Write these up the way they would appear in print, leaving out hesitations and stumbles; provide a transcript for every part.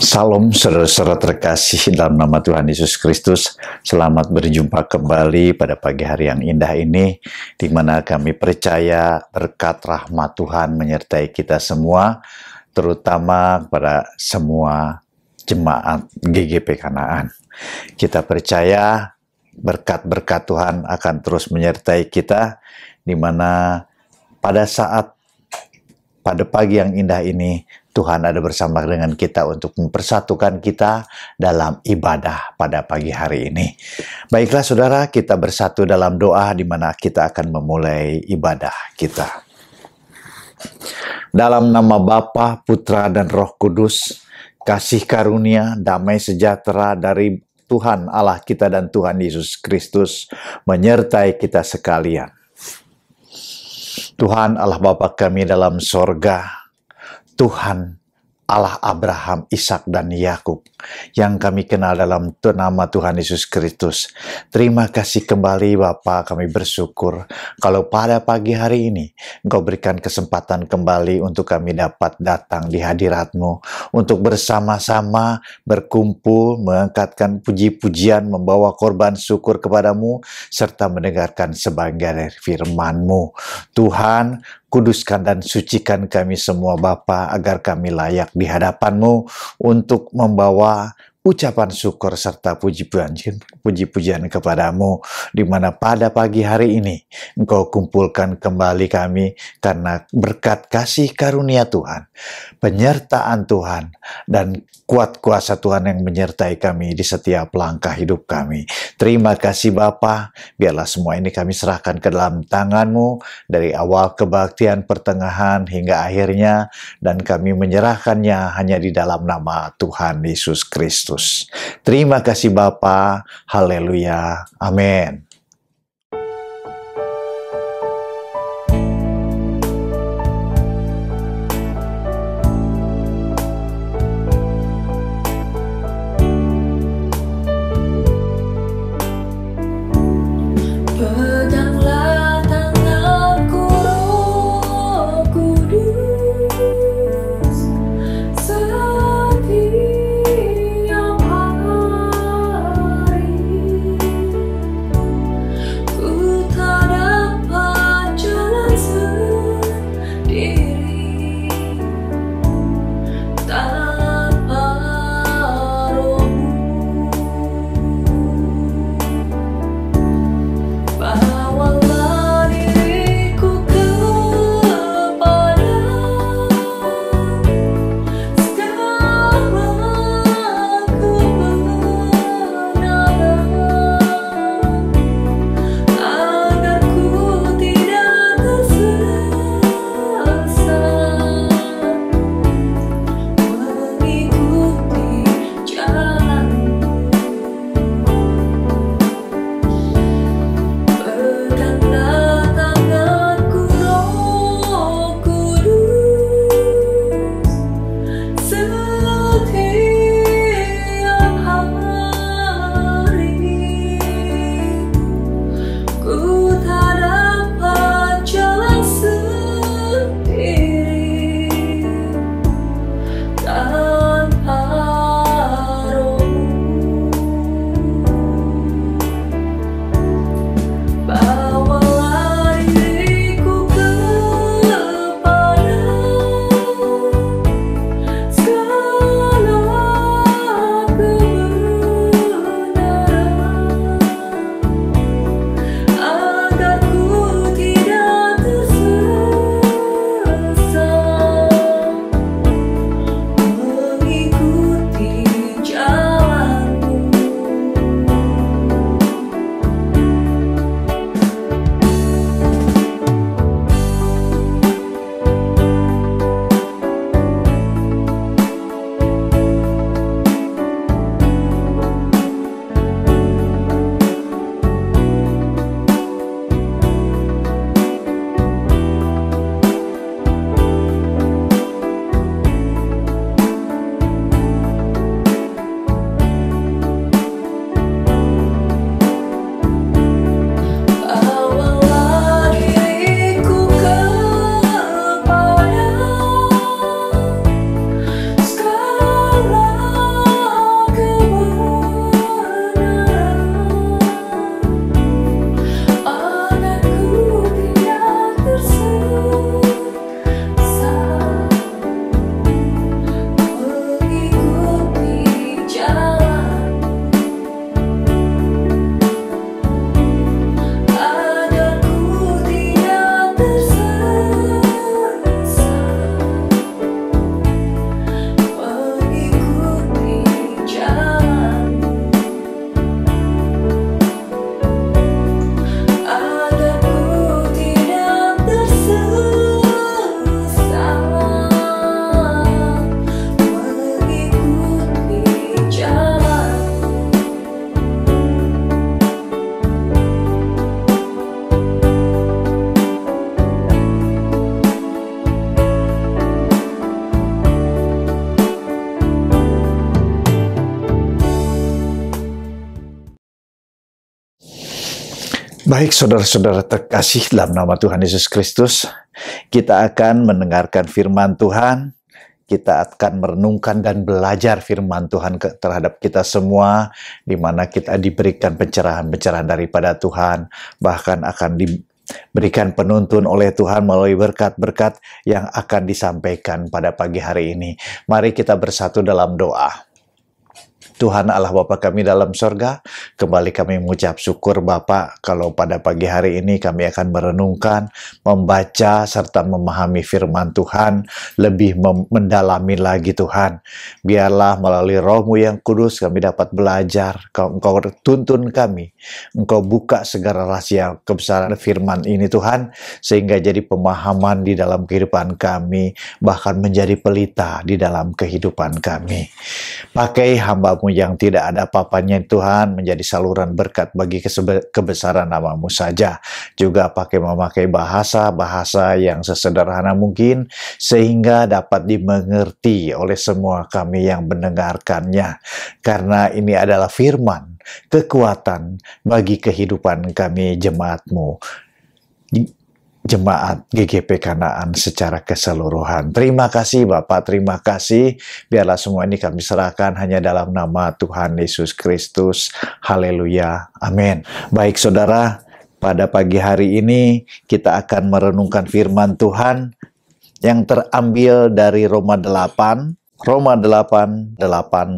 Salam saudara-saudara terkasih dalam nama Tuhan Yesus Kristus. Selamat berjumpa kembali pada pagi hari yang indah ini, di mana kami percaya berkat rahmat Tuhan menyertai kita semua, terutama pada semua jemaat GGP Kanaan. Kita percaya berkat-berkat Tuhan akan terus menyertai kita, di mana pada pagi yang indah ini Tuhan ada bersama dengan kita untuk mempersatukan kita dalam ibadah pada pagi hari ini. Baiklah saudara, kita bersatu dalam doa di mana kita akan memulai ibadah kita. Dalam nama Bapa, Putra, dan Roh Kudus, kasih karunia, damai sejahtera dari Tuhan Allah kita dan Tuhan Yesus Kristus menyertai kita sekalian. Tuhan Allah Bapa kami dalam sorga, Tuhan Allah Abraham, Ishak, dan Yakub yang kami kenal dalam nama Tuhan Yesus Kristus. Terima kasih kembali Bapa, kami bersyukur kalau pada pagi hari ini Engkau berikan kesempatan kembali untuk kami dapat datang di hadirat-Mu untuk bersama-sama berkumpul, mengangkatkan puji-pujian, membawa korban syukur kepadamu, serta mendengarkan sebagian dari firman-Mu. Tuhan, kuduskan dan sucikan kami semua Bapa, agar kami layak di hadapan-Mu untuk membawa ucapan syukur serta puji-pujian kepadamu, di mana pada pagi hari ini Engkau kumpulkan kembali kami karena berkat kasih karunia Tuhan, penyertaan Tuhan, dan kuat kuasa Tuhan yang menyertai kami di setiap langkah hidup kami. Terima kasih Bapa, biarlah semua ini kami serahkan ke dalam tangan-Mu dari awal kebaktian, pertengahan, hingga akhirnya, dan kami menyerahkannya hanya di dalam nama Tuhan Yesus Kristus. Terima kasih Bapa. Haleluya. Amin. Baik, saudara-saudara terkasih dalam nama Tuhan Yesus Kristus, kita akan mendengarkan firman Tuhan, kita akan merenungkan dan belajar firman Tuhan terhadap kita semua, di mana kita diberikan pencerahan-pencerahan daripada Tuhan, bahkan akan diberikan penuntun oleh Tuhan melalui berkat-berkat yang akan disampaikan pada pagi hari ini. Mari kita bersatu dalam doa. Tuhan Allah Bapa kami dalam sorga, kembali kami mengucap syukur Bapa kalau pada pagi hari ini kami akan merenungkan, membaca, serta memahami firman Tuhan, lebih mendalami lagi Tuhan. Biarlah melalui Roh-Mu yang kudus kami dapat belajar, Engkau tuntun kami, Engkau buka segala rahasia kebesaran firman ini Tuhan, sehingga jadi pemahaman di dalam kehidupan kami, bahkan menjadi pelita di dalam kehidupan kami. Pakai hamba-Mu yang tidak ada apa-apanya Tuhan menjadi saluran berkat bagi kebesaran nama-Mu saja. Juga memakai bahasa-bahasa yang sesederhana mungkin sehingga dapat dimengerti oleh semua kami yang mendengarkannya. Karena ini adalah firman, kekuatan bagi kehidupan kami jemaat-Mu. Jemaat GGP Kanaan secara keseluruhan. Terima kasih Bapak, terima kasih. Biarlah semua ini kami serahkan hanya dalam nama Tuhan Yesus Kristus. Haleluya. Amin. Baik saudara, pada pagi hari ini kita akan merenungkan firman Tuhan yang terambil dari Roma 8. Roma 8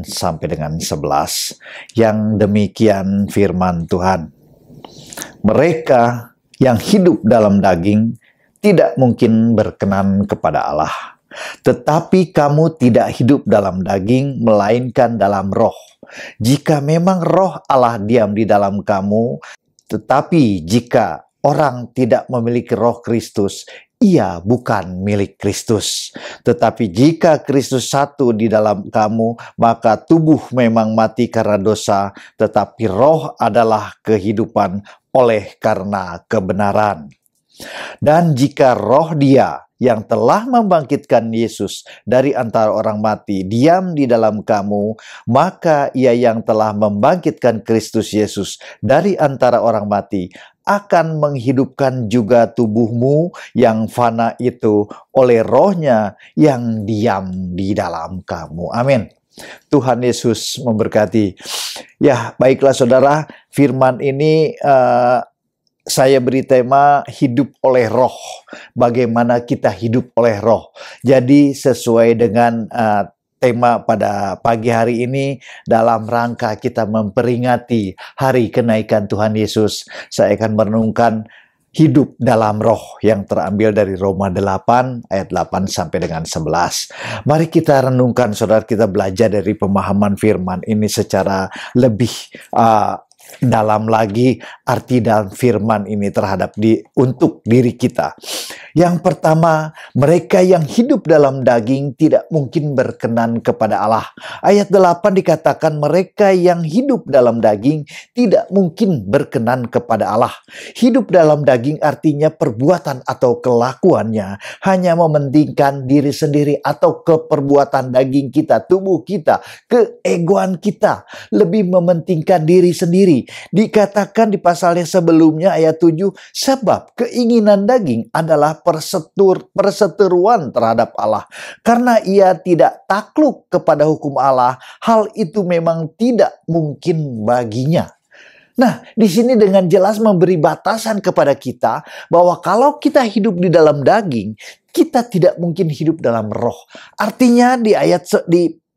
sampai dengan 11. Yang demikian firman Tuhan. Mereka yang hidup dalam daging tidak mungkin berkenan kepada Allah. Tetapi kamu tidak hidup dalam daging, melainkan dalam roh. Jika memang roh Allah diam di dalam kamu, tetapi jika orang tidak memiliki roh Kristus, ia bukan milik Kristus. Tetapi jika Kristus satu di dalam kamu, maka tubuh memang mati karena dosa, tetapi roh adalah kehidupan oleh karena kebenaran. Dan jika roh Dia yang telah membangkitkan Yesus dari antara orang mati diam di dalam kamu, maka Ia yang telah membangkitkan Kristus Yesus dari antara orang mati akan menghidupkan juga tubuhmu yang fana itu oleh rohnya yang diam di dalam kamu. Amin. Tuhan Yesus memberkati. Ya, baiklah saudara, firman ini saya beri tema hidup oleh roh. Bagaimana kita hidup oleh roh. Jadi sesuai dengan tema pada pagi hari ini dalam rangka kita memperingati hari kenaikan Tuhan Yesus, saya akan merenungkan hidup dalam roh yang terambil dari Roma 8 ayat 8 sampai dengan 11. Mari kita renungkan saudara, kita belajar dari pemahaman firman ini secara lebih dalam lagi arti dalam firman ini terhadap untuk diri kita. Yang pertama, mereka yang hidup dalam daging tidak mungkin berkenan kepada Allah. Ayat 8 dikatakan mereka yang hidup dalam daging tidak mungkin berkenan kepada Allah. Hidup dalam daging artinya perbuatan atau kelakuannya hanya mementingkan diri sendiri atau keperbuatan daging kita, tubuh kita, keegoan kita, lebih mementingkan diri sendiri. Dikatakan di pasal yang sebelumnya ayat 7, sebab keinginan daging adalah perseteruan terhadap Allah. Karena ia tidak takluk kepada hukum Allah, hal itu memang tidak mungkin baginya. Nah, di sini dengan jelas memberi batasan kepada kita bahwa kalau kita hidup di dalam daging, kita tidak mungkin hidup dalam roh. Artinya di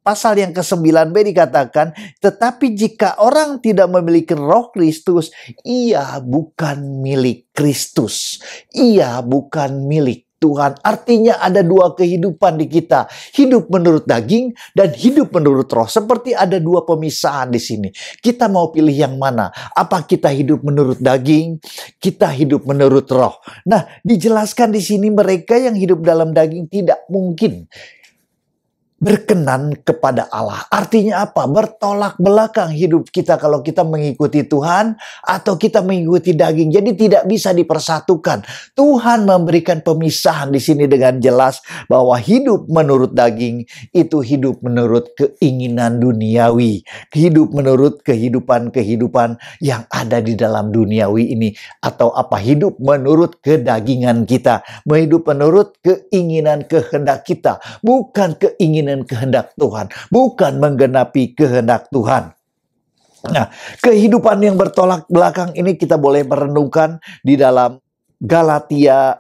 pasal yang ke-9b dikatakan, tetapi jika orang tidak memiliki roh Kristus, ia bukan milik Kristus. Ia bukan milik Tuhan. Artinya ada dua kehidupan di kita. Hidup menurut daging dan hidup menurut roh. Seperti ada dua pemisahan di sini. Kita mau pilih yang mana? Apa kita hidup menurut daging? Kita hidup menurut roh. Nah, dijelaskan di sini mereka yang hidup dalam daging tidak mungkin berkenan kepada Allah. Artinya apa? Bertolak belakang hidup kita kalau kita mengikuti Tuhan atau kita mengikuti daging. Jadi tidak bisa dipersatukan. Tuhan memberikan pemisahan di sini dengan jelas bahwa hidup menurut daging itu hidup menurut keinginan duniawi. Hidup menurut kehidupan-kehidupan yang ada di dalam duniawi ini. Atau apa? Hidup menurut kedagingan kita. Hidup menurut keinginan kehendak kita. Bukan keinginan kehendak Tuhan, bukan menggenapi kehendak Tuhan. Nah, kehidupan yang bertolak belakang ini kita boleh merenungkan di dalam Galatia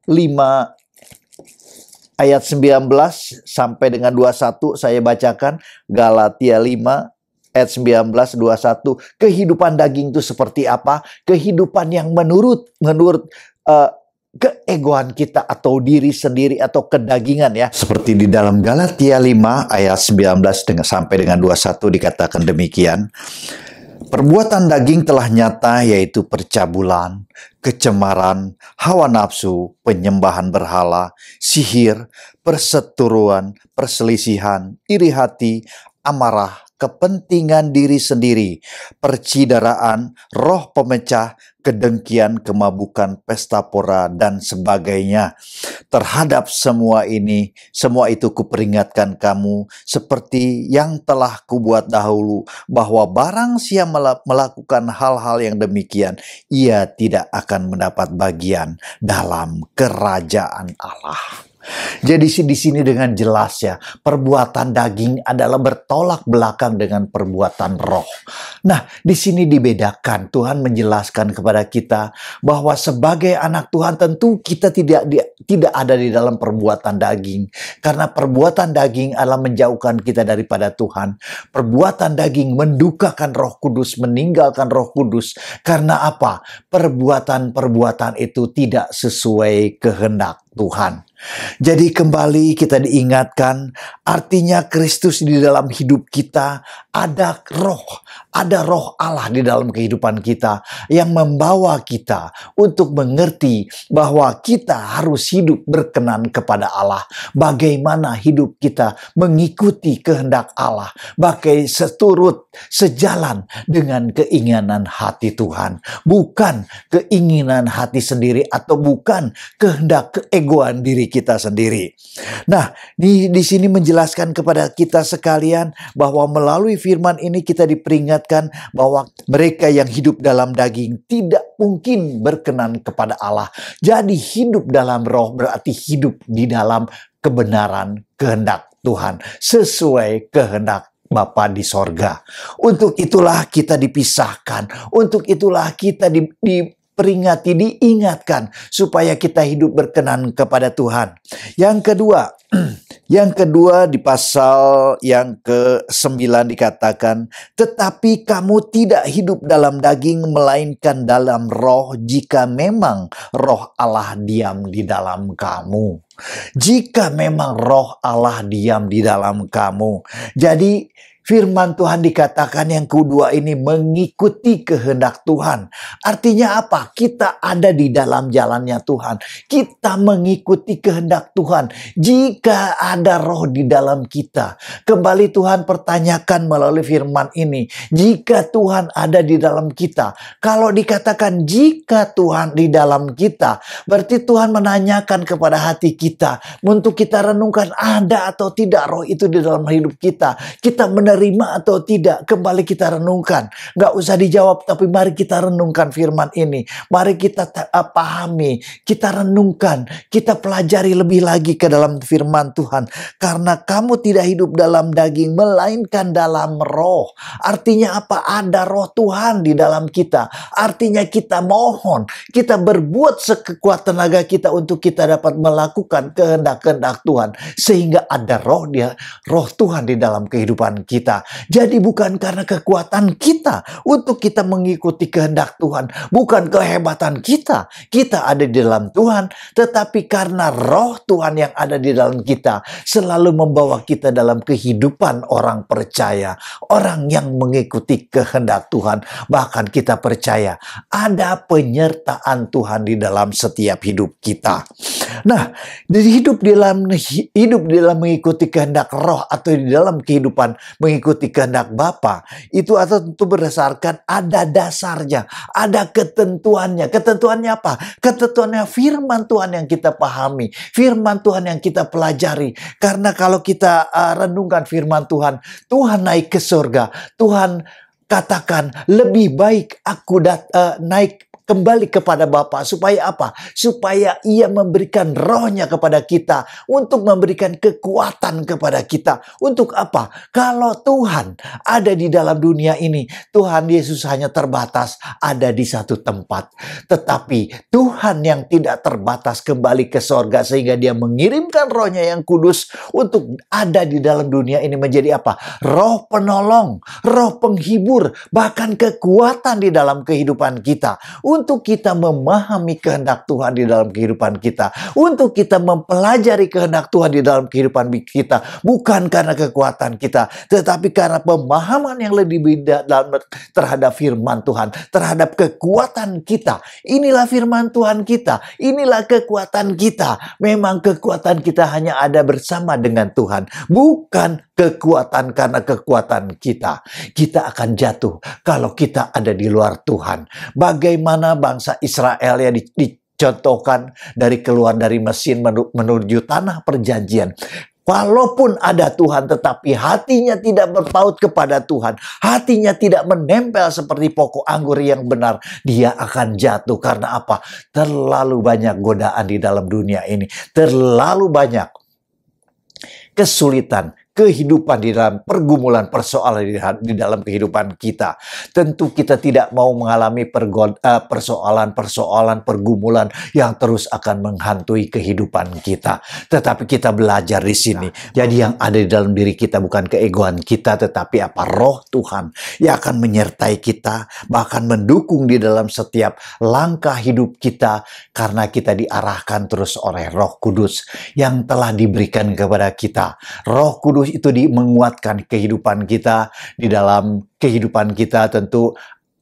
5 ayat 19 sampai dengan 21. Saya bacakan Galatia 5 ayat 19, 21. Kehidupan daging itu seperti apa? Kehidupan yang menurut keegoan kita atau diri sendiri atau kedagingan ya. Seperti di dalam Galatia 5 ayat 19 sampai dengan 21 dikatakan demikian. Perbuatan daging telah nyata, yaitu percabulan, kecemaran, hawa nafsu, penyembahan berhala, sihir, perseteruan, perselisihan, iri hati, amarah, kepentingan diri sendiri, percideraan, roh pemecah, kedengkian, kemabukan, pesta pora, dan sebagainya. Terhadap semua itu kuperingatkan kamu, seperti yang telah kubuat dahulu, bahwa barang siapa melakukan hal-hal yang demikian, ia tidak akan mendapat bagian dalam kerajaan Allah. Jadi di sini dengan jelas ya, perbuatan daging adalah bertolak belakang dengan perbuatan roh. Nah, di sini dibedakan. Tuhan menjelaskan kepada kita bahwa sebagai anak Tuhan tentu kita tidak ada di dalam perbuatan daging. Karena perbuatan daging adalah menjauhkan kita daripada Tuhan. Perbuatan daging mendukakan Roh Kudus, meninggalkan Roh Kudus. Karena apa? Perbuatan-perbuatan itu tidak sesuai kehendak Tuhan. Jadi kembali kita diingatkan, artinya Kristus di dalam hidup kita, ada roh Allah di dalam kehidupan kita yang membawa kita untuk mengerti bahwa kita harus hidup berkenan kepada Allah. Bagaimana hidup kita mengikuti kehendak Allah, bagai sejalan dengan keinginan hati Tuhan, bukan keinginan hati sendiri atau bukan kehendak keegoan diri kita sendiri. Nah, di sini menjelaskan kepada kita sekalian bahwa melalui firman ini kita diperingatkan bahwa mereka yang hidup dalam daging tidak mungkin berkenan kepada Allah. Jadi hidup dalam roh berarti hidup di dalam kebenaran kehendak Tuhan sesuai kehendak Bapa di sorga. Untuk itulah kita dipisahkan. Untuk itulah kita diperingati, diingatkan supaya kita hidup berkenan kepada Tuhan. Yang kedua di pasal yang ke-9 dikatakan, tetapi kamu tidak hidup dalam daging melainkan dalam roh, jika memang roh Allah diam di dalam kamu. Jika memang roh Allah diam di dalam kamu. Jadi firman Tuhan dikatakan yang kedua ini mengikuti kehendak Tuhan. Artinya apa? Kita ada di dalam jalannya Tuhan. Kita mengikuti kehendak Tuhan. Jika ada roh di dalam kita. Kembali Tuhan pertanyakan melalui firman ini. Jika Tuhan ada di dalam kita. Kalau dikatakan jika Tuhan di dalam kita. Berarti Tuhan menanyakan kepada hati kita. Untuk kita renungkan ada atau tidak roh itu di dalam hidup kita. Kita menerima atau tidak, kembali kita renungkan. Gak usah dijawab, tapi mari kita renungkan firman ini. Mari kita pahami, kita renungkan, kita pelajari lebih lagi ke dalam firman Tuhan. Karena kamu tidak hidup dalam daging, melainkan dalam roh. Artinya apa? Ada roh Tuhan di dalam kita. Artinya kita mohon, kita berbuat sekekuat tenaga kita untuk kita dapat melakukan kehendak-kehendak Tuhan. Sehingga ada roh Tuhan di dalam kehidupan kita. kita. Jadi bukan karena kekuatan kita untuk kita mengikuti kehendak Tuhan, bukan kehebatan kita. Kita ada di dalam Tuhan, tetapi karena roh Tuhan yang ada di dalam kita selalu membawa kita dalam kehidupan orang percaya, orang yang mengikuti kehendak Tuhan. Bahkan kita percaya ada penyertaan Tuhan di dalam setiap hidup kita. Nah, hidup di dalam mengikuti kehendak roh atau di dalam kehidupan mengikuti kehendak Bapa itu atau tentu berdasarkan ada dasarnya, ada ketentuannya. Ketentuannya apa? Ketentuannya firman Tuhan yang kita pahami, firman Tuhan yang kita pelajari. Karena kalau kita renungkan firman Tuhan, Tuhan naik ke surga, Tuhan katakan lebih baik aku naik kembali kepada Bapa. Supaya apa? Supaya Ia memberikan rohnya kepada kita. Untuk memberikan kekuatan kepada kita. Untuk apa? Kalau Tuhan ada di dalam dunia ini, Tuhan Yesus hanya terbatas ada di satu tempat. Tetapi Tuhan yang tidak terbatas kembali ke sorga, sehingga Dia mengirimkan rohnya yang kudus untuk ada di dalam dunia ini menjadi apa? Roh penolong, roh penghibur, bahkan kekuatan di dalam kehidupan kita. Untuk kita memahami kehendak Tuhan di dalam kehidupan kita. Untuk kita mempelajari kehendak Tuhan di dalam kehidupan kita. Bukan karena kekuatan kita, tetapi karena pemahaman yang lebih dalam terhadap firman Tuhan. Terhadap kekuatan kita. Inilah firman Tuhan kita. Inilah kekuatan kita. Memang kekuatan kita hanya ada bersama dengan Tuhan. Bukan kekuatan karena kekuatan kita. Kita akan jatuh kalau kita ada di luar Tuhan. Bagaimana bangsa Israel yang dicontohkan keluar dari Mesir menuju tanah perjanjian. Walaupun ada Tuhan, tetapi hatinya tidak berpaut kepada Tuhan. Hatinya tidak menempel seperti pokok anggur yang benar. Dia akan jatuh karena apa? Terlalu banyak godaan di dalam dunia ini. Terlalu banyak kesulitan, kehidupan di dalam pergumulan, persoalan di dalam kehidupan kita. Tentu kita tidak mau mengalami persoalan-persoalan, pergumulan yang terus akan menghantui kehidupan kita. Tetapi kita belajar di sini. Jadi yang ada di dalam diri kita bukan keegoan kita, tetapi apa? Roh Tuhan yang akan menyertai kita, bahkan mendukung di dalam setiap langkah hidup kita, karena kita diarahkan terus oleh Roh Kudus yang telah diberikan kepada kita. Roh Kudus itu menguatkan kehidupan kita, di dalam kehidupan kita tentu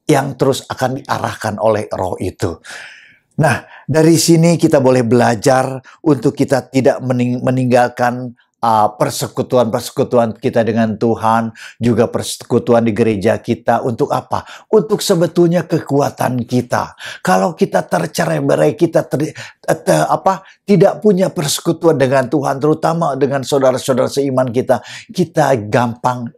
yang terus akan diarahkan oleh roh itu. Nah, dari sini kita boleh belajar untuk kita tidak meninggalkan persekutuan-persekutuan kita dengan Tuhan, juga persekutuan di gereja kita. Untuk apa? Untuk sebetulnya kekuatan kita. Kalau kita tercerai-berai, kita tidak punya persekutuan dengan Tuhan, terutama dengan saudara-saudara seiman kita, kita gampang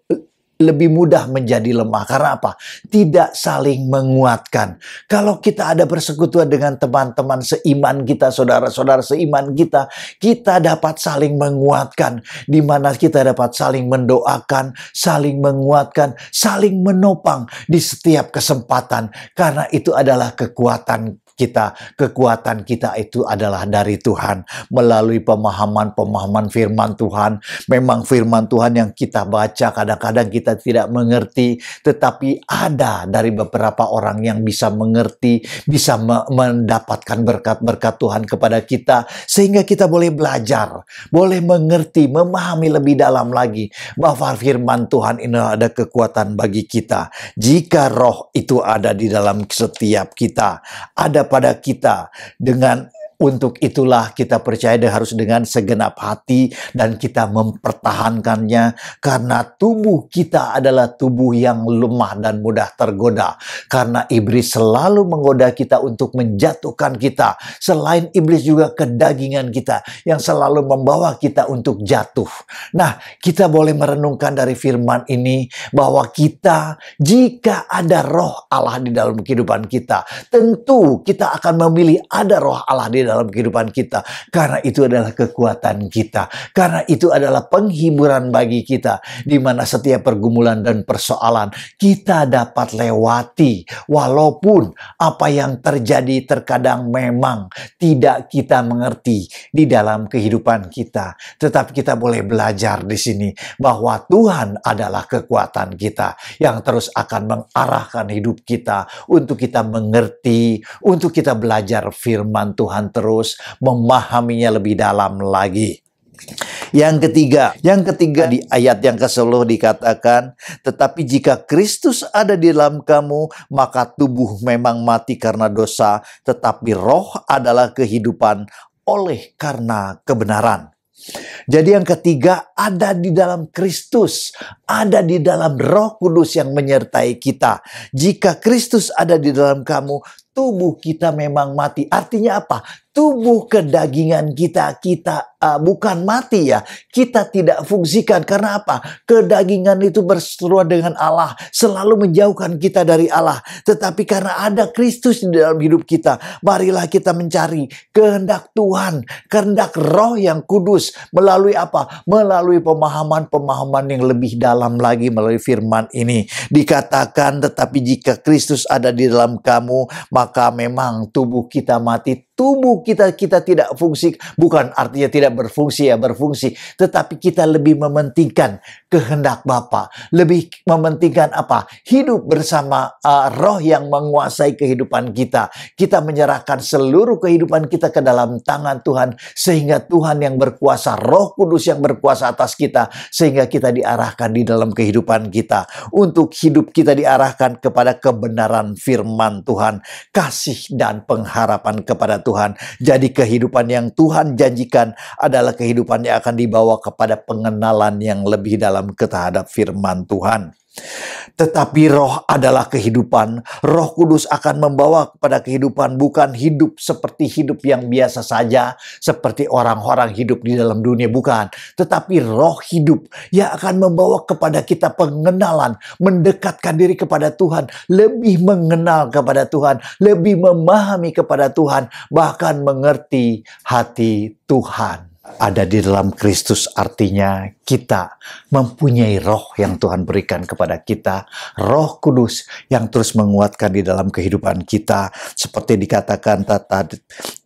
lebih mudah menjadi lemah. Karena apa? Tidak saling menguatkan. Kalau kita ada persekutuan dengan teman-teman seiman kita, saudara-saudara seiman kita, kita dapat saling menguatkan. Di mana kita dapat saling mendoakan, saling menguatkan, saling menopang di setiap kesempatan. Karena itu adalah kekuatan kita. Kekuatan kita itu adalah dari Tuhan. Melalui pemahaman firman Tuhan. Memang firman Tuhan yang kita baca kadang-kadang kita tidak mengerti, tetapi ada dari beberapa orang yang bisa mengerti, bisa mendapatkan berkat-berkat Tuhan kepada kita, sehingga kita boleh belajar, boleh mengerti, memahami lebih dalam lagi bahwa firman Tuhan ini ada kekuatan bagi kita. Jika roh itu ada di dalam setiap kita, ada pada kita, untuk itulah kita percaya harus dengan segenap hati dan kita mempertahankannya, karena tubuh kita adalah tubuh yang lemah dan mudah tergoda. Karena iblis selalu menggoda kita untuk menjatuhkan kita. Selain iblis juga kedagingan kita yang selalu membawa kita untuk jatuh. Nah, kita boleh merenungkan dari firman ini bahwa kita, jika ada roh Allah di dalam kehidupan kita, tentu kita akan memilih ada roh Allah di dalam dalam kehidupan kita. Karena itu adalah kekuatan kita. Karena itu adalah penghiburan bagi kita. Di mana setiap pergumulan dan persoalan kita dapat lewati. Walaupun apa yang terjadi terkadang memang tidak kita mengerti di dalam kehidupan kita. Tetapi kita boleh belajar di sini bahwa Tuhan adalah kekuatan kita yang terus akan mengarahkan hidup kita untuk kita mengerti, untuk kita belajar firman Tuhan terus, memahaminya lebih dalam lagi. Yang ketiga di ayat yang ke-10 dikatakan, tetapi jika Kristus ada di dalam kamu, maka tubuh memang mati karena dosa, tetapi roh adalah kehidupan oleh karena kebenaran. Jadi yang ketiga, ada di dalam Kristus, ada di dalam Roh Kudus yang menyertai kita. Jika Kristus ada di dalam kamu, tubuh kita memang mati. Artinya apa? Tubuh kedagingan kita bukan mati ya. Kita tidak fungsikan. Karena apa? Kedagingan itu berseteruan dengan Allah. Selalu menjauhkan kita dari Allah. Tetapi karena ada Kristus di dalam hidup kita, marilah kita mencari kehendak Tuhan. Kehendak Roh yang kudus. Melalui apa? Melalui pemahaman-pemahaman yang lebih dalam lagi melalui firman ini. Dikatakan, tetapi jika Kristus ada di dalam kamu, maka memang tubuh kita mati. Tubuh kita tidak fungsi, bukan artinya tidak berfungsi tetapi kita lebih mementingkan kehendak Bapa, lebih mementingkan apa? Hidup bersama Roh yang menguasai kehidupan kita. Kita menyerahkan seluruh kehidupan kita ke dalam tangan Tuhan, sehingga Tuhan yang berkuasa, Roh Kudus yang berkuasa atas kita, sehingga kita diarahkan di dalam kehidupan kita. Untuk hidup kita diarahkan kepada kebenaran firman Tuhan, kasih dan pengharapan kepada Tuhan. Jadi kehidupan yang Tuhan janjikan adalah kehidupan yang akan dibawa kepada pengenalan yang lebih dalam terhadap firman Tuhan. Tetapi roh adalah kehidupan. Roh Kudus akan membawa kepada kehidupan, bukan hidup seperti hidup yang biasa saja, seperti orang-orang hidup di dalam dunia, bukan. Tetapi roh hidup yang akan membawa kepada kita pengenalan, mendekatkan diri kepada Tuhan, lebih mengenal kepada Tuhan, lebih memahami kepada Tuhan, bahkan mengerti hati Tuhan. Ada di dalam Kristus artinya kita mempunyai roh yang Tuhan berikan kepada kita. Roh Kudus yang terus menguatkan di dalam kehidupan kita. Seperti dikatakan,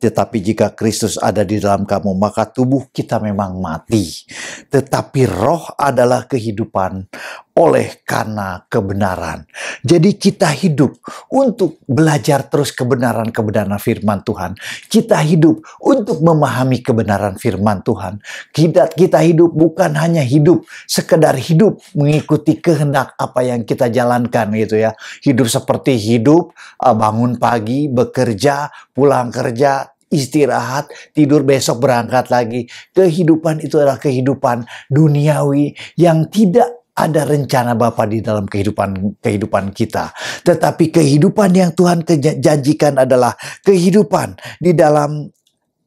tetapi jika Kristus ada di dalam kamu, maka tubuh kita memang mati. Tetapi roh adalah kehidupan oleh karena kebenaran. Jadi kita hidup untuk belajar terus kebenaran-kebenaran firman Tuhan. Kita hidup untuk memahami kebenaran firman Tuhan. Kita hidup bukan hanya hidup, sekedar hidup mengikuti kehendak apa yang kita jalankan gitu ya. Hidup seperti hidup, bangun pagi, bekerja, pulang kerja, istirahat, tidur, besok berangkat lagi. Kehidupan itu adalah kehidupan duniawi yang tidak ada rencana Bapa di dalam kehidupan kita. Tetapi kehidupan yang Tuhan janjikan adalah kehidupan di dalam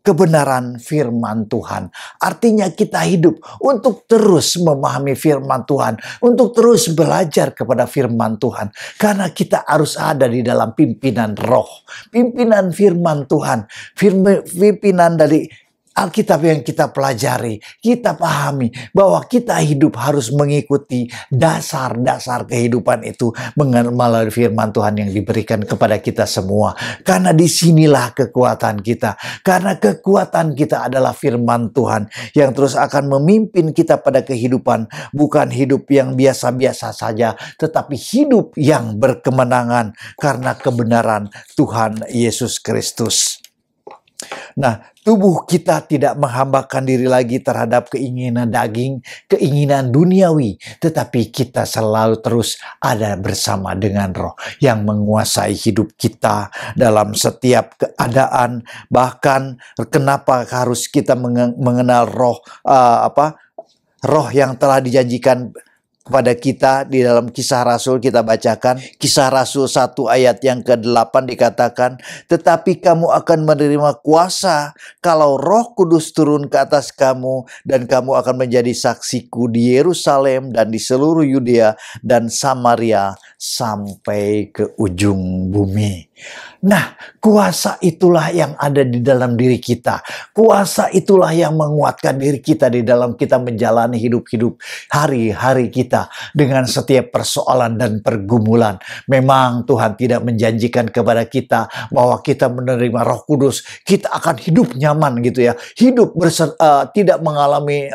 kebenaran firman Tuhan. Artinya kita hidup untuk terus memahami firman Tuhan, untuk terus belajar kepada firman Tuhan. Karena kita harus ada di dalam pimpinan roh, pimpinan firman Tuhan, pimpinan dari Alkitab yang kita pelajari, kita pahami bahwa kita hidup harus mengikuti dasar-dasar kehidupan itu melalui firman Tuhan yang diberikan kepada kita semua. Karena disinilah kekuatan kita. Karena kekuatan kita adalah firman Tuhan yang terus akan memimpin kita pada kehidupan. Bukan hidup yang biasa-biasa saja, tetapi hidup yang berkemenangan karena kebenaran Tuhan Yesus Kristus. Nah, tubuh kita tidak menghambakan diri lagi terhadap keinginan daging, keinginan duniawi. Tetapi kita selalu terus ada bersama dengan roh yang menguasai hidup kita dalam setiap keadaan. Bahkan kenapa harus kita mengenal roh, roh yang telah dijanjikan kepada kita di dalam Kisah Rasul. Kita bacakan Kisah Rasul 1 ayat yang ke-8 dikatakan, tetapi kamu akan menerima kuasa kalau Roh Kudus turun ke atas kamu, dan kamu akan menjadi saksiku di Yerusalem dan di seluruh Yudea dan Samaria sampai ke ujung bumi. Nah, kuasa itulah yang ada di dalam diri kita. Kuasa itulah yang menguatkan diri kita di dalam kita menjalani hidup-hidup hari-hari kita dengan setiap persoalan dan pergumulan. Memang Tuhan tidak menjanjikan kepada kita bahwa kita menerima Roh Kudus, kita akan hidup nyaman gitu ya. Hidup tidak mengalami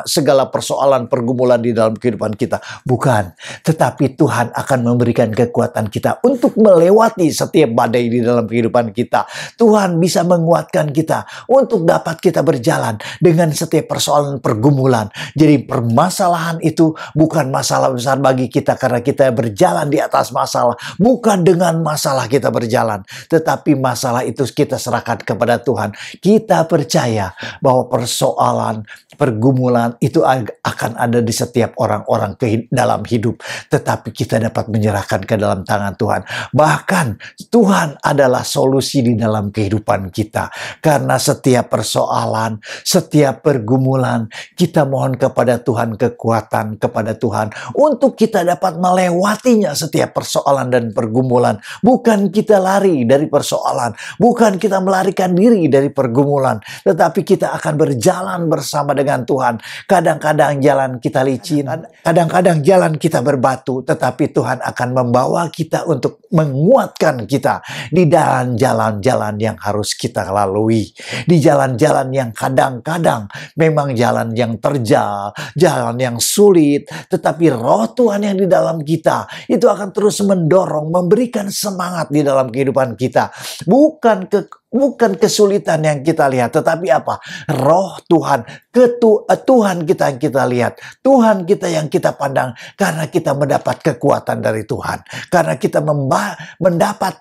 segala persoalan pergumulan di dalam kehidupan kita. Bukan. Tetapi Tuhan akan memberikan kekuatan kita untuk melewati setiap badai di dalam kehidupan kita. Tuhan bisa menguatkan kita untuk dapat kita berjalan dengan setiap persoalan pergumulan. Jadi permasalahan itu bukan masalah besar bagi kita karena kita berjalan di atas masalah. Bukan dengan masalah kita berjalan, tetapi masalah itu kita serahkan kepada Tuhan. Kita percaya bahwa persoalan pergumulan itu akan ada di setiap orang-orang dalam hidup, tetapi kita dapat menyerahkan ke dalam tangan Tuhan. Bahkan Tuhan adalah solusi di dalam kehidupan kita. Karena setiap persoalan, setiap pergumulan, kita mohon kepada Tuhan kekuatan kepada Tuhan untuk kita dapat melewatinya setiap persoalan dan pergumulan. Bukan kita lari dari persoalan, bukan kita melarikan diri dari pergumulan, tetapi kita akan berjalan bersama dengan Tuhan. Kadang-kadang jalan kita licin, kadang-kadang jalan kita berbatu, tetapi Tuhan akan membawa kita untuk menguatkan kita di dalam jalan-jalan yang harus kita lalui. Di jalan-jalan yang kadang-kadang memang jalan yang terjal, jalan yang sulit, tetapi Roh Tuhan yang di dalam kita itu akan terus mendorong, memberikan semangat di dalam kehidupan kita. Bukan kesulitan yang kita lihat, tetapi apa? Roh Tuhan, Tuhan kita yang kita lihat, Tuhan kita yang kita pandang, karena kita mendapat kekuatan dari Tuhan, karena kita mendapat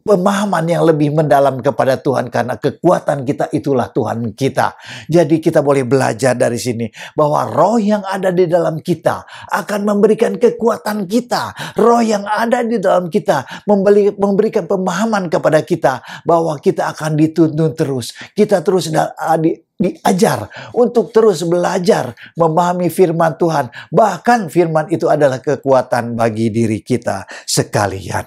pemahaman yang lebih mendalam kepada Tuhan, karena kekuatan kita itulah Tuhan kita. Jadi kita boleh belajar dari sini bahwa roh yang ada di dalam kita akan memberikan kekuatan kita. Roh yang ada di dalam kita memberikan pemahaman kepada kita bahwa kita akan dituntun terus. Kita terus diajar untuk terus belajar memahami firman Tuhan. Bahkan firman itu adalah kekuatan bagi diri kita sekalian.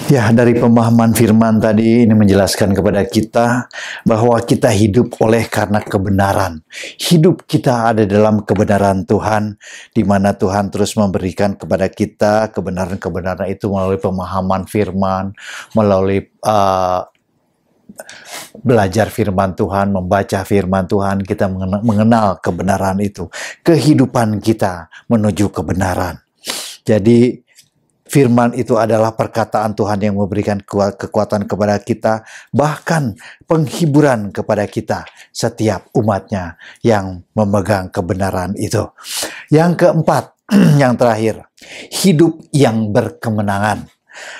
Ya, dari pemahaman firman tadi ini menjelaskan kepada kita bahwa kita hidup oleh karena kebenaran. Hidup kita ada dalam kebenaran Tuhan, di mana Tuhan terus memberikan kepada kita kebenaran-kebenaran itu melalui pemahaman firman, melalui belajar firman Tuhan, membaca firman Tuhan, kita mengenal kebenaran itu. Kehidupan kita menuju kebenaran. Jadi firman itu adalah perkataan Tuhan yang memberikan kekuatan kepada kita, bahkan penghiburan kepada kita, setiap umatnya yang memegang kebenaran itu. Yang keempat, yang terakhir, hidup yang berkemenangan.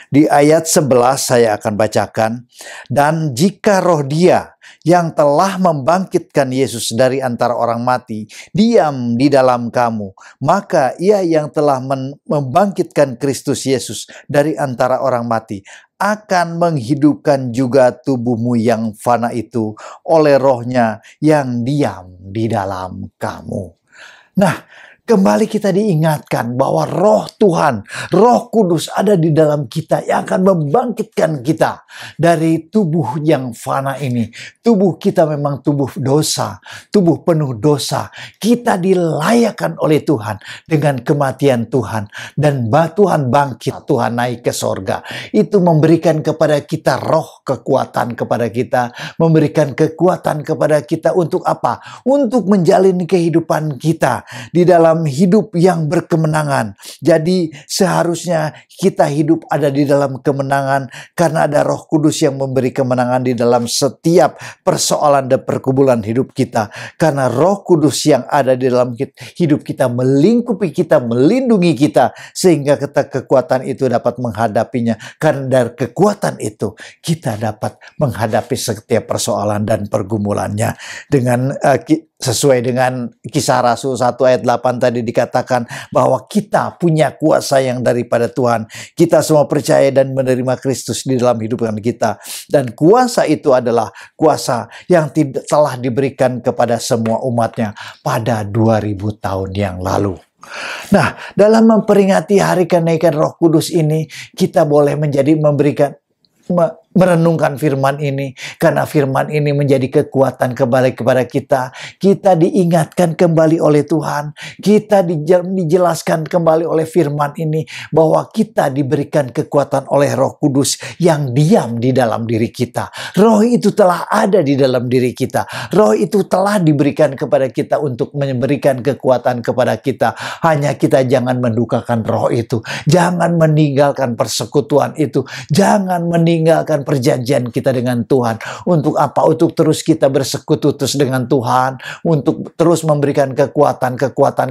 Di ayat 11 saya akan bacakan, dan jika roh Dia yang telah membangkitkan Yesus dari antara orang mati diam di dalam kamu, maka Ia yang telah membangkitkan Kristus Yesus dari antara orang mati akan menghidupkan juga tubuhmu yang fana itu oleh rohnya yang diam di dalam kamu. Nah, kembali kita diingatkan bahwa roh Tuhan, Roh Kudus ada di dalam kita yang akan membangkitkan kita dari tubuh yang fana ini. Tubuh kita memang tubuh dosa, tubuh penuh dosa. Kita dilayakkan oleh Tuhan dengan kematian Tuhan. Dan Tuhan bangkit, Tuhan naik ke sorga. Itu memberikan kepada kita roh kekuatan kepada kita. Memberikan kekuatan kepada kita untuk apa? Untuk menjalani kehidupan kita di dalam hidup yang berkemenangan. Jadi seharusnya kita hidup ada di dalam kemenangan karena ada Roh Kudus yang memberi kemenangan di dalam setiap persoalan dan pergumulan hidup kita. Karena Roh Kudus yang ada di dalam hidup kita melingkupi kita, melindungi kita, sehingga kekuatan itu dapat menghadapinya. Karena dari kekuatan itu kita dapat menghadapi setiap persoalan dan pergumulannya. Dengan sesuai dengan Kisah Rasul 1 ayat 8 tadi dikatakan bahwa kita punya kuasa yang daripada Tuhan. Kita semua percaya dan menerima Kristus di dalam hidupan kita. Dan kuasa itu adalah kuasa yang telah diberikan kepada semua umatnya pada 2000 tahun yang lalu. Nah, dalam memperingati hari kenaikan Roh Kudus ini, kita boleh merenungkan firman ini, karena firman ini menjadi kekuatan kembali kepada kita. Kita diingatkan kembali oleh Tuhan, kita dijelaskan kembali oleh firman ini bahwa kita diberikan kekuatan oleh Roh Kudus yang diam di dalam diri kita. Roh itu telah ada di dalam diri kita. Roh itu telah diberikan kepada kita untuk memberikan kekuatan kepada kita. Hanya kita jangan mendukakan roh itu, jangan meninggalkan persekutuan itu, jangan meninggalkan perjanjian kita dengan Tuhan. Untuk apa? Untuk terus kita bersekutu terus dengan Tuhan, untuk terus memberikan kekuatan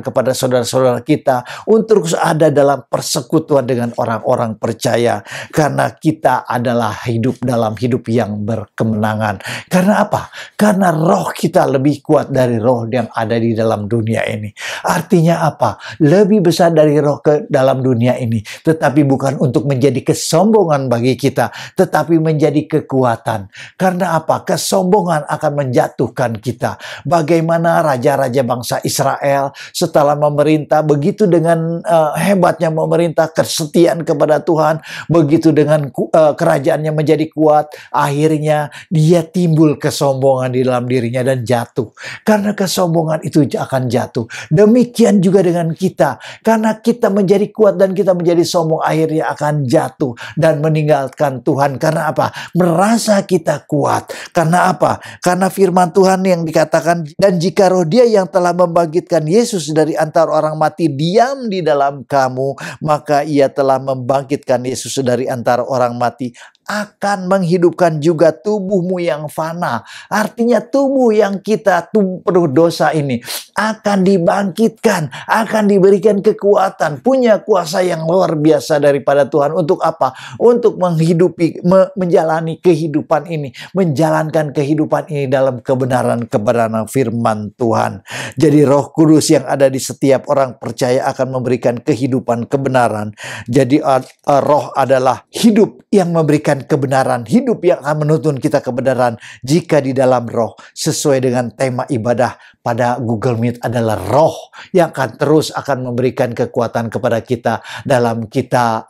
kepada saudara-saudara kita, untuk terus ada dalam persekutuan dengan orang-orang percaya, karena kita adalah hidup dalam hidup yang berkemenangan. Karena apa? Karena roh kita lebih kuat dari roh yang ada di dalam dunia ini. Artinya apa? Lebih besar dari roh ke dalam dunia ini, tetapi bukan untuk menjadi kesombongan bagi kita, tetapi menjadi kekuatan. Karena apa? Kesombongan akan menjatuhkan kita. Bagaimana raja-raja bangsa Israel setelah memerintah, begitu dengan hebatnya memerintah, kesetiaan kepada Tuhan, begitu dengan kerajaannya menjadi kuat, akhirnya dia timbul kesombongan di dalam dirinya dan jatuh. Karena kesombongan itu akan jatuh. Demikian juga dengan kita. Karena kita menjadi kuat dan kita menjadi sombong, akhirnya akan jatuh dan meninggalkan Tuhan. Karena apa? Merasa kita kuat. Karena apa? Karena firman Tuhan yang dikatakan, dan jika roh Dia yang telah membangkitkan Yesus dari antara orang mati diam di dalam kamu, maka Ia telah membangkitkan Yesus dari antara orang mati, akan menghidupkan juga tubuhmu yang fana. Artinya tubuh yang kita penuh dosa ini akan dibangkitkan, akan diberikan kekuatan, punya kuasa yang luar biasa daripada Tuhan. Untuk apa? Untuk menghidupi, menjalani kehidupan ini, menjalankan kehidupan ini dalam kebenaran-kebenaran firman Tuhan. Jadi Roh Kudus yang ada di setiap orang percaya akan memberikan kehidupan kebenaran. Jadi roh adalah hidup yang memberikan kebenaran, hidup yang akan menuntun kita kebenaran jika di dalam roh. Sesuai dengan tema ibadah pada Google Meet adalah roh yang akan memberikan kekuatan kepada kita dalam kita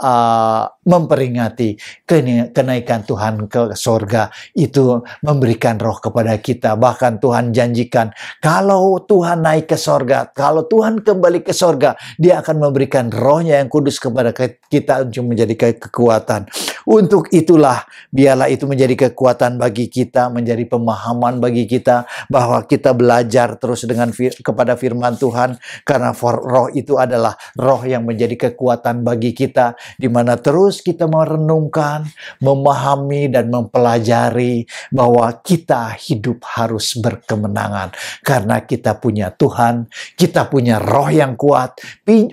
memperingati kenaikan Tuhan ke sorga. Itu memberikan roh kepada kita. Bahkan Tuhan janjikan kalau Tuhan naik ke sorga, kalau Tuhan kembali ke sorga, Dia akan memberikan rohnya yang kudus kepada kita untuk menjadi kekuatan. Untuk itulah, biarlah itu menjadi kekuatan bagi kita, menjadi pemahaman bagi kita, bahwa kita belajar terus kepada firman Tuhan, karena roh itu adalah roh yang menjadi kekuatan bagi kita, di mana terus kita merenungkan, memahami, dan mempelajari bahwa kita hidup harus berkemenangan, karena kita punya Tuhan, kita punya roh yang kuat,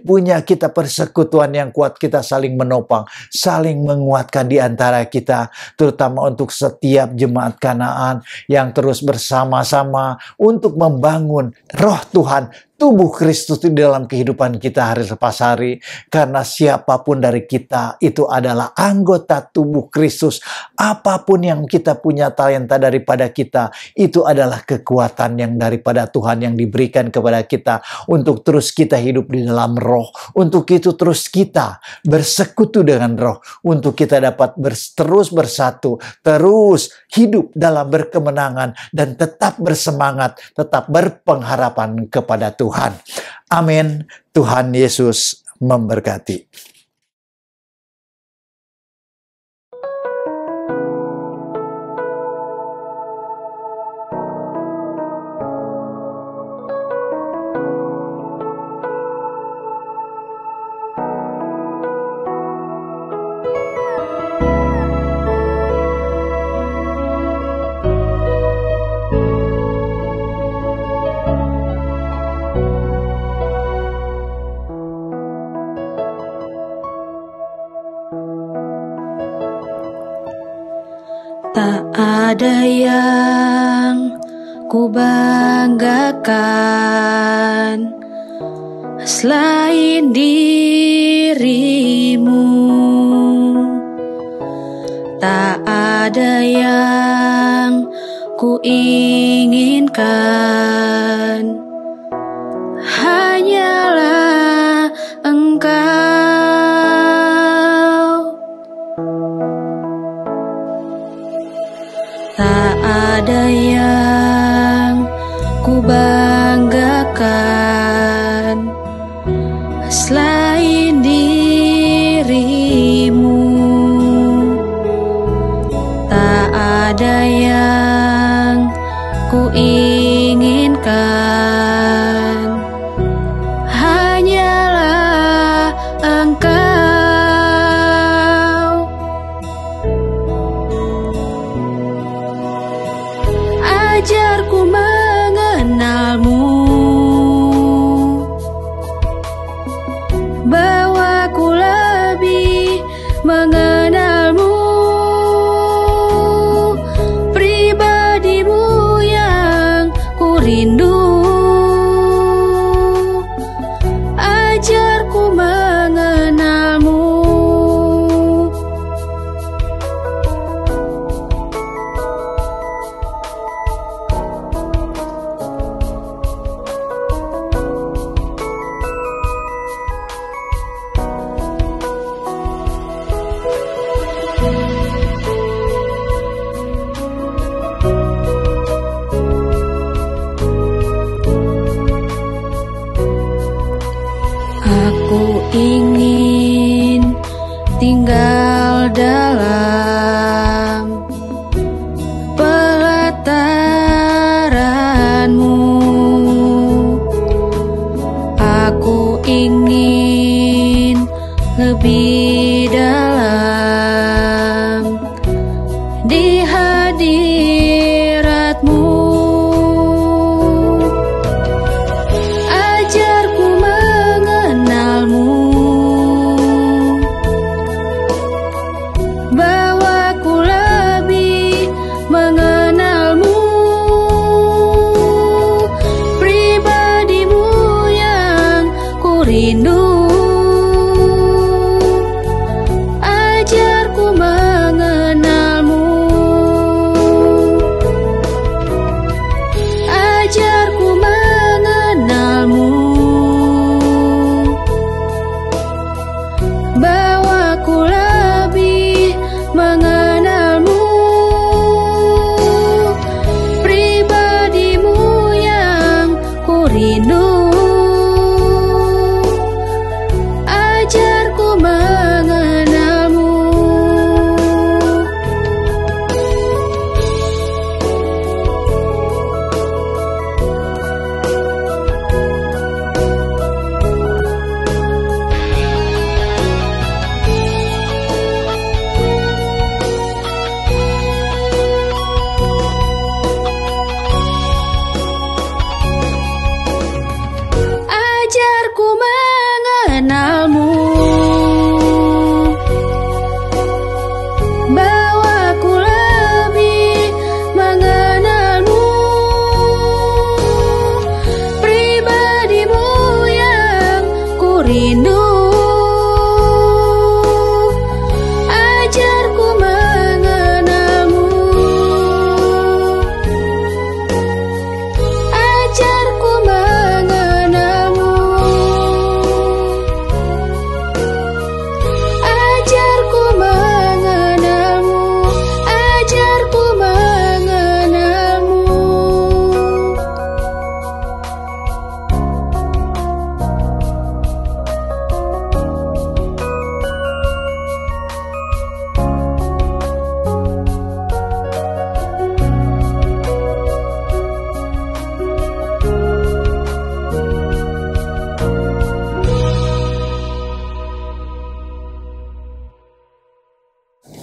punya kita persekutuan yang kuat, kita saling menopang, saling menguatkan di antara kita, terutama untuk setiap jemaat Kanaan yang terus bersama-sama untuk membangun roh Tuhan, tubuh Kristus di dalam kehidupan kita hari lepas hari. Karena siapapun dari kita itu adalah anggota tubuh Kristus. Apapun yang kita punya talenta daripada kita, itu adalah kekuatan yang daripada Tuhan yang diberikan kepada kita untuk terus kita hidup di dalam roh. Untuk itu terus kita bersekutu dengan roh, untuk kita dapat terus bersatu, terus hidup dalam berkemenangan, dan tetap bersemangat, tetap berpengharapan kepada Tuhan. Amin. Tuhan Yesus memberkati. Tak ada yang ku banggakan selain dirimu. Tak ada yang ku inginkan, hanyalah Engkau. ada yang ku banggakan selain dirimu. Tak ada yang ku inginkan, hanyalah Engkau. Ajarku mengenalmu, bahwa ku lebih mengenalmu. Pribadimu yang ku rindu, ajarku mengenalmu. Aku ingin tinggal dalam pelataran-Mu. Aku ingin lebih dalam di hadirat-Mu. Ajarku mengenalmu, bahwa ku lebih mengenalmu. Pribadimu yang ku rindu, ajarku mengenalmu. Ajarku mengenalmu, bahwa ku lebih mengenalmu. Pribadimu yang ku rindu, ajarku mengenalmu. Ajarku mengenalmu, bahwa ku lebih mengenalmu. Pribadimu yang ku rindu, ajarku mengenalmu. Ajarku mengenalmu. Ajarku mengenalmu. Ajarku mengenalmu.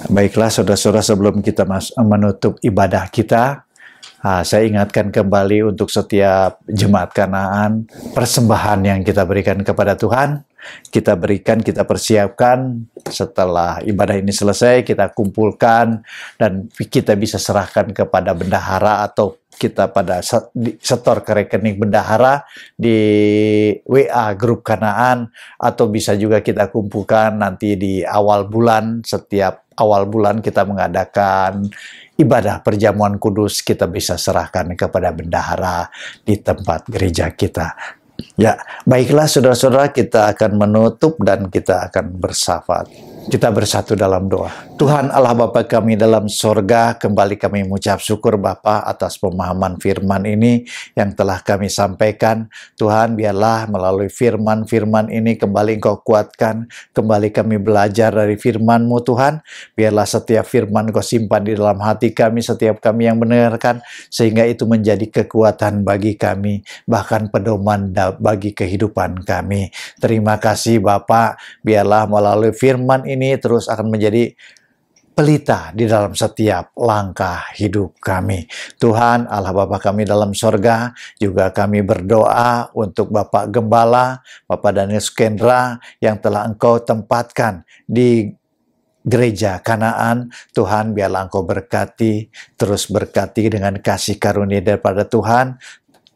Baiklah saudara-saudara, sebelum kita menutup ibadah kita, saya ingatkan kembali untuk setiap jemaat Kanaan, persembahan yang kita berikan kepada Tuhan, kita berikan, kita persiapkan, setelah ibadah ini selesai, kita kumpulkan, dan kita bisa serahkan kepada bendahara, atau kita pada setor ke rekening bendahara di WA grup Kanaan, atau bisa juga kita kumpulkan nanti di awal bulan. Setiap awal bulan kita mengadakan ibadah perjamuan kudus, kita bisa serahkan kepada bendahara di tempat gereja kita. Ya, baiklah saudara-saudara, kita akan menutup dan kita akan bersyafaat. Kita bersatu dalam doa. Tuhan Allah Bapa kami dalam sorga, kembali kami mengucap syukur Bapa atas pemahaman firman ini yang telah kami sampaikan. Tuhan, biarlah melalui firman-firman ini kembali Engkau kuatkan, kembali kami belajar dari firman-Mu Tuhan. Biarlah setiap firman Engkau simpan di dalam hati kami, setiap kami yang mendengarkan, sehingga itu menjadi kekuatan bagi kami, bahkan pedoman bagi kehidupan kami. Terima kasih Bapa, biarlah melalui firman ini terus akan menjadi pelita di dalam setiap langkah hidup kami. Tuhan Allah Bapa kami dalam sorga, juga kami berdoa untuk Bapak Gembala, Bapak Daniel Sukendra yang telah Engkau tempatkan di Gereja Kanaan. Tuhan, biarlah Engkau berkati, terus berkati dengan kasih karunia daripada Tuhan.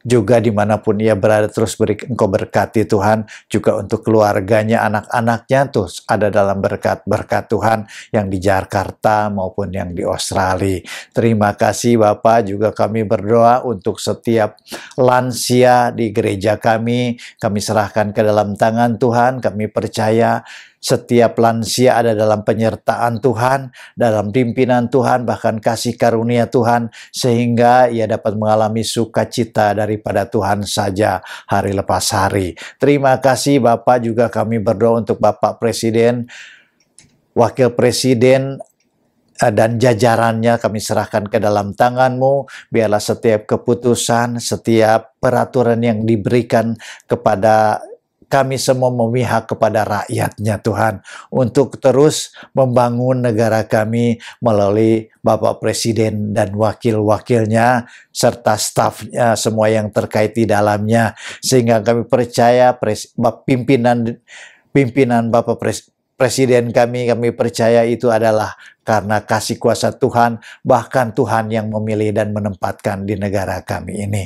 Juga dimanapun ia berada, terus Engkau berkati Tuhan, juga untuk keluarganya, anak-anaknya, terus ada dalam berkat-berkat Tuhan yang di Jakarta maupun yang di Australia. Terima kasih Bapak, juga kami berdoa untuk setiap lansia di gereja kami serahkan ke dalam tangan Tuhan. Kami percaya setiap lansia ada dalam penyertaan Tuhan, dalam pimpinan Tuhan, bahkan kasih karunia Tuhan, sehingga ia dapat mengalami sukacita daripada Tuhan saja hari lepas hari. Terima kasih Bapak, juga kami berdoa untuk Bapak Presiden, Wakil Presiden, dan jajarannya kami serahkan ke dalam tangan-Mu. Biarlah setiap keputusan, setiap peraturan yang diberikan kepada kami semua memihak kepada rakyatnya Tuhan, untuk terus membangun negara kami melalui Bapak Presiden dan wakil-wakilnya serta stafnya, semua yang terkait di dalamnya, sehingga kami percaya pimpinan Bapak Presiden kami percaya itu adalah karena kasih kuasa Tuhan, bahkan Tuhan yang memilih dan menempatkan di negara kami ini.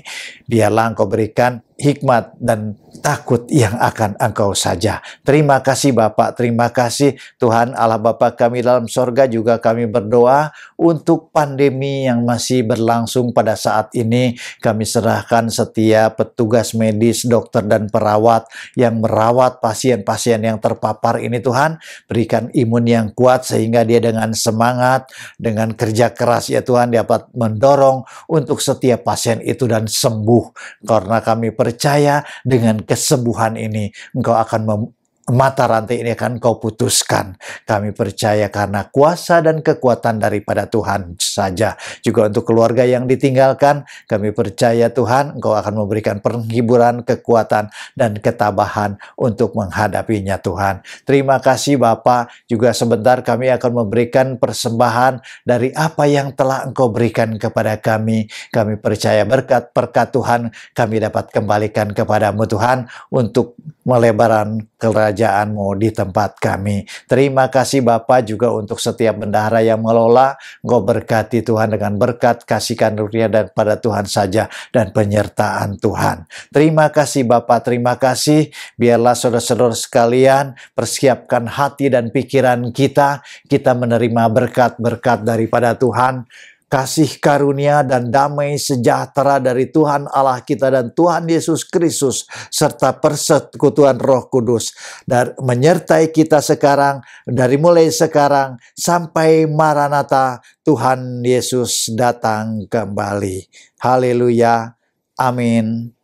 Biarlah Engkau berikan hikmat dan takut yang akan Engkau saja. Terima kasih Bapak, terima kasih Tuhan Allah Bapa kami dalam sorga. Juga kami berdoa untuk pandemi yang masih berlangsung pada saat ini. Kami serahkan setiap petugas medis, dokter dan perawat yang merawat pasien-pasien yang terpapar ini Tuhan. Berikan imun yang kuat sehingga dia dengan semangat, dengan kerja keras ya Tuhan dapat mendorong untuk setiap pasien itu dan sembuh. Karena kami percaya dengan kesembuhan ini Engkau akan mata rantai ini akan Kau putuskan. Kami percaya karena kuasa dan kekuatan daripada Tuhan saja. Juga untuk keluarga yang ditinggalkan, kami percaya Tuhan Engkau akan memberikan penghiburan, kekuatan, dan ketabahan untuk menghadapinya Tuhan. Terima kasih Bapa. Juga sebentar kami akan memberikan persembahan dari apa yang telah Engkau berikan kepada kami. Kami percaya berkat-berkat Tuhan kami dapat kembalikan kepadamu Tuhan, untuk melebaran kerajaan-Mu di tempat kami. Terima kasih Bapa, juga untuk setiap bendahara yang mengelola. Engkau berkati Tuhan dengan berkat, kasih karunia daripada Tuhan saja dan penyertaan Tuhan. Terima kasih Bapa, terima kasih. Biarlah saudara-saudara sekalian persiapkan hati dan pikiran kita menerima berkat-berkat daripada Tuhan. Kasih karunia dan damai sejahtera dari Tuhan Allah kita dan Tuhan Yesus Kristus serta persekutuan Roh Kudus dan menyertai kita sekarang, dari mulai sekarang sampai Maranatha Tuhan Yesus datang kembali. Haleluya. Amin.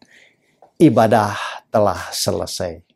Ibadah telah selesai.